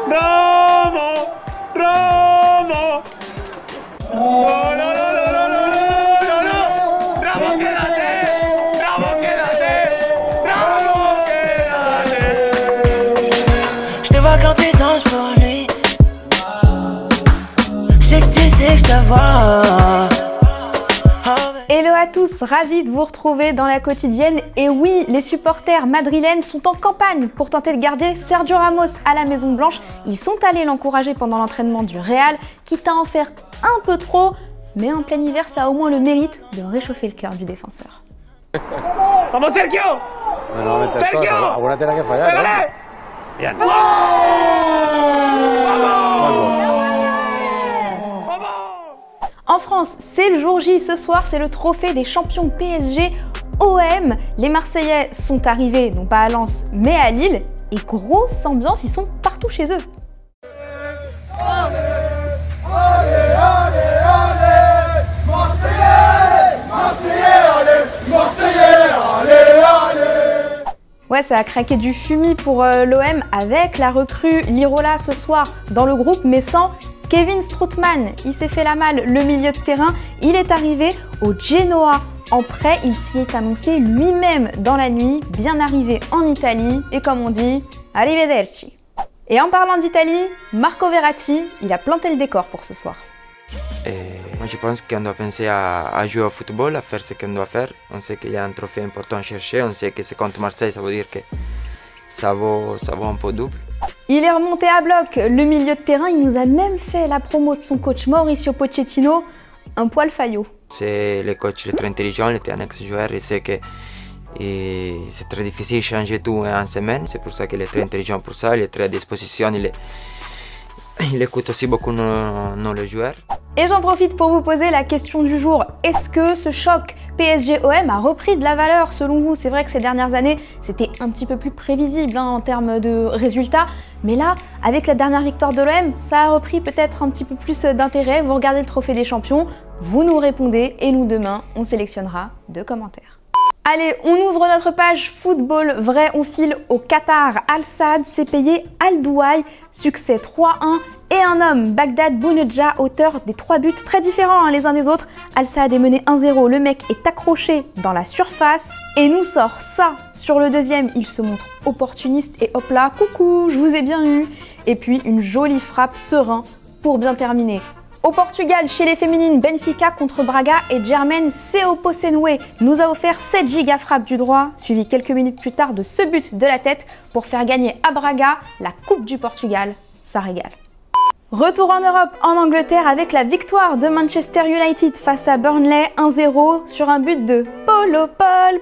Bravo! Bravo! Oh, no, no, no, no, no, no, no, no. Bravo, quédate! Bravo, quédate! Bravo, quédate! Je te vois quand tu danses pour lui. Je sais que tu sais que je te vois. Hello à tous, ravi de vous retrouver dans la quotidienne. Et oui, les supporters madrilènes sont en campagne pour tenter de garder Sergio Ramos à la Maison Blanche. Ils sont allés l'encourager pendant l'entraînement du Real, quitte à en faire un peu trop, mais en plein hiver, ça a au moins le mérite de réchauffer le cœur du défenseur. ¡Vamos, Sergio! Bueno, va a meter ¡Sergio! todas, alguna tiene que fallar, ¿no? ¡Pégale! Bien. ¡Vamos! En France, c'est le jour J ce soir, c'est le trophée des champions PSG OM. Les Marseillais sont arrivés, non pas à Lens, mais à Lille. Et grosse ambiance, ils sont partout chez eux. Ouais, ça a craqué du fumier pour l'OM avec la recrue Lirola ce soir dans le groupe, mais sans Kevin Strootman. Il s'est fait la malle, le milieu de terrain. Il est arrivé au Genoa en prêt. Il s'y est annoncé lui-même dans la nuit, bien arrivé en Italie. Et comme on dit, arrivederci. Et en parlant d'Italie, Marco Verratti, il a planté le décor pour ce soir. Moi je pense qu'on doit penser à jouer au football, à faire ce qu'on doit faire. On sait qu'il y a un trophée important à chercher, on sait que c'est contre Marseille, ça veut dire que ça vaut un peu double. Il est remonté à bloc, le milieu de terrain, il nous a même fait la promo de son coach Mauricio Pochettino, un poil faillot. C'est le coach, il est très intelligent, il était un ex-joueur, il sait que c'est très difficile de changer tout en semaine, c'est pour ça qu'il est très intelligent pour ça, il est très à disposition, il écoute aussi beaucoup nos joueurs. Et j'en profite pour vous poser la question du jour. Est-ce que ce choc PSG-OM a repris de la valeur selon vous? C'est vrai que ces dernières années, c'était un petit peu plus prévisible en termes de résultats. Mais là, avec la dernière victoire de l'OM, ça a repris peut-être un petit peu plus d'intérêt. Vous regardez le trophée des champions, vous nous répondez et nous demain, on sélectionnera 2 commentaires. Allez, on ouvre notre page football vrai, on file au Qatar. Al Sadd s'est payé Al Douaï, succès 3-1 et un homme, Bagdad Bounedjah, auteur des 3 buts très différents les uns des autres. Al Sadd est mené 1-0, le mec est accroché dans la surface et nous sort ça. Sur le deuxième, il se montre opportuniste et hop là, coucou, je vous ai bien eu. Et puis une jolie frappe serein pour bien terminer. Au Portugal, chez les féminines, Benfica contre Braga et Germaine Seoposenwe nous a offert 7 giga frappe du droit, suivi quelques minutes plus tard de ce but de la tête pour faire gagner à Braga la Coupe du Portugal. Ça régale. Retour en Europe, en Angleterre, avec la victoire de Manchester United face à Burnley 1-0 sur un but de Paul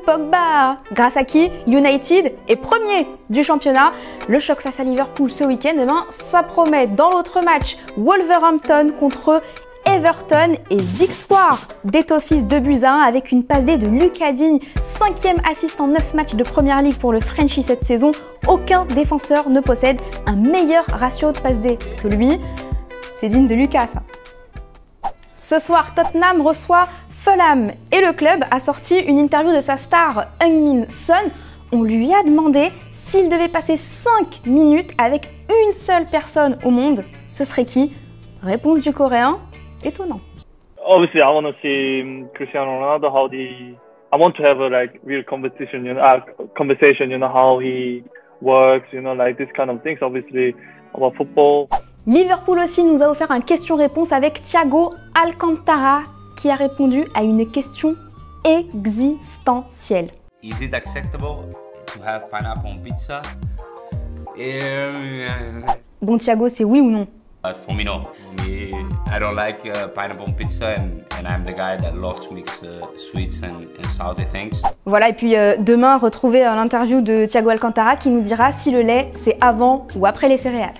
Pogba. Grâce à qui United est premier du championnat. Le choc face à Liverpool ce week-end, eh ben, ça promet. Dans l'autre match, Wolverhampton contre Everton et victoire d'Eto'o 2-1 avec une passe D de Lucas Digne, 5e assist en 9 matchs de Première Ligue pour le Frenchie cette saison. Aucun défenseur ne possède un meilleur ratio de passe D que lui. C'est digne de Lucas, ça. Ce soir, Tottenham reçoit Fulham et le club a sorti une interview de sa star Heung-min Son. On lui a demandé s'il devait passer 5 minutes avec une seule personne au monde, ce serait qui? Réponse du Coréen, étonnant. Obviously, I want to see Cristiano Ronaldo. I want to have a real conversation, how he works, like this kind of things. Obviously, about football. Liverpool aussi nous a offert un question-réponse avec Thiago Alcantara qui a répondu à une question existentielle. Is it acceptable to have pineapple on pizza? Bon Thiago, c'est oui ou non? For me, no. I don't like pineapple on pizza, and I'm the guy that loves to mix sweets and salty things. Voilà, et puis demain, retrouvez l'interview de Thiago Alcantara qui nous dira si le lait, c'est avant ou après les céréales.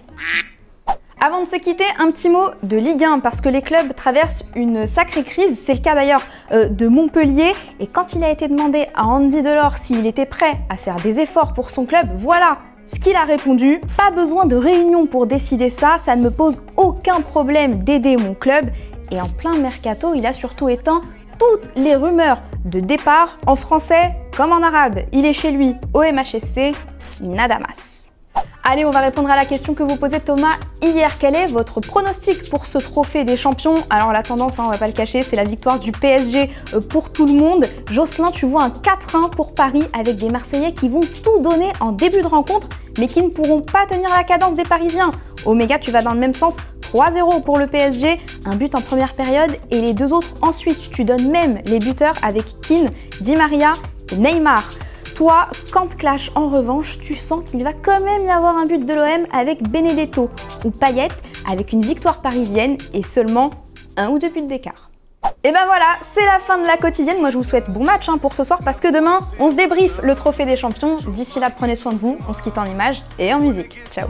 Avant de se quitter, un petit mot de Ligue 1 parce que les clubs traversent une sacrée crise. C'est le cas d'ailleurs de Montpellier. Et quand il a été demandé à Andy Delors s'il était prêt à faire des efforts pour son club, voilà ce qu'il a répondu. Pas besoin de réunion pour décider ça, ça ne me pose aucun problème d'aider mon club. Et en plein mercato, il a surtout éteint toutes les rumeurs de départ en français comme en arabe. Il est chez lui au MHSC, il nada más. Allez, on va répondre à la question que vous posait Thomas hier. Quel est votre pronostic pour ce trophée des champions? Alors la tendance, on va pas le cacher, c'est la victoire du PSG pour tout le monde. Jocelyn, tu vois un 4-1 pour Paris avec des Marseillais qui vont tout donner en début de rencontre, mais qui ne pourront pas tenir la cadence des Parisiens. Oméga, tu vas dans le même sens, 3-0 pour le PSG, un but en première période et les deux autres ensuite. Tu donnes même les buteurs avec Keane, Di Maria et Neymar. Toi, quand clash en revanche, tu sens qu'il va quand même y avoir un but de l'OM avec Benedetto ou Payet avec une victoire parisienne et seulement 1 ou 2 buts d'écart. Et ben voilà, c'est la fin de la quotidienne. Moi je vous souhaite bon match pour ce soir parce que demain on se débriefe le trophée des champions. D'ici là, prenez soin de vous, on se quitte en images et en musique. Ciao.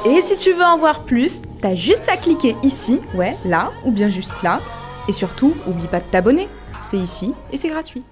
Et si tu veux en voir plus, t'as juste à cliquer ici, ouais, là, ou bien juste là. Et surtout, oublie pas de t'abonner. C'est ici et c'est gratuit.